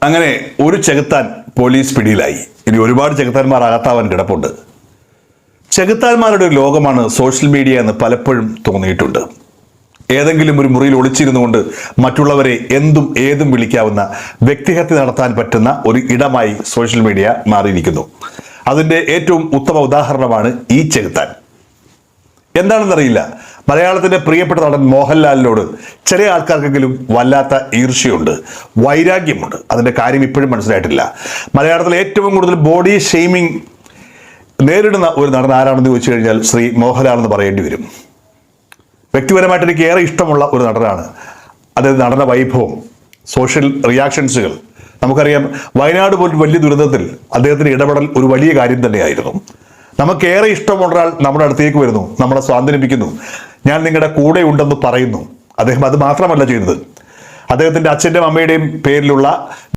അങ്ങനെ ഒരു ചെകുത്താൻ പോലീസ് പിടിയിലായി. ഇനി ഒരുപാട് ചെകുത്താന്മാർ അകത്താവാൻ കിടപ്പുണ്ട്. ചെകുത്താന്മാരുടെ ഒരു ലോകമാണ് സോഷ്യൽ മീഡിയ എന്ന് പലപ്പോഴും തോന്നിയിട്ടുണ്ട്. ഏതെങ്കിലും ഒരു മുറിയിൽ ഒളിച്ചിരുന്നു കൊണ്ട് മറ്റുള്ളവരെ എന്തും ഏതും വിളിക്കാവുന്ന വ്യക്തിഹത്യ നടത്താൻ പറ്റുന്ന ഒരു ഇടമായി സോഷ്യൽ മീഡിയ മാറിയിരിക്കുന്നു. അതിൻ്റെ ഏറ്റവും ഉത്തമ ഉദാഹരണമാണ് ഈ ചെകുത്താൻ. എന്താണെന്നറിയില്ല, മലയാളത്തിൻ്റെ പ്രിയപ്പെട്ട നടൻ മോഹൻലാലിനോട് ചില ആൾക്കാർക്കെങ്കിലും വല്ലാത്ത ഈർഷ്യയുണ്ട്, വൈരാഗ്യമുണ്ട്. അതിൻ്റെ കാര്യം ഇപ്പോഴും മനസ്സിലായിട്ടില്ല. മലയാളത്തിലെ ഏറ്റവും കൂടുതൽ ബോഡി ഷെയ്മിങ് നേരിടുന്ന ഒരു നടൻ ആരാണെന്ന് ചോദിച്ചു കഴിഞ്ഞാൽ ശ്രീ മോഹൻലാൽ എന്ന് പറയേണ്ടി വരും. വ്യക്തിപരമായിട്ട് എനിക്ക് ഏറെ ഇഷ്ടമുള്ള ഒരു നടനാണ്. അതായത് നടന വൈഭവം, സോഷ്യൽ റിയാക്ഷൻസുകൾ. നമുക്കറിയാം, വയനാട് പോലൊരു വലിയ ദുരന്തത്തിൽ അദ്ദേഹത്തിൻ്റെ ഇടപെടൽ ഒരു വലിയ കാര്യം തന്നെയായിരുന്നു. നമുക്കേറെ ഇഷ്ടമുള്ള ഒരാൾ നമ്മുടെ അടുത്തേക്ക് വരുന്നു, നമ്മളെ സ്വാന്തനിപ്പിക്കുന്നു, ഞാൻ നിങ്ങളുടെ കൂടെ ഉണ്ടെന്ന് പറയുന്നു. അദ്ദേഹം അത് മാത്രമല്ല ചെയ്യുന്നത്, അദ്ദേഹത്തിൻ്റെ അച്ഛൻ്റെയും അമ്മയുടെയും പേരിലുള്ള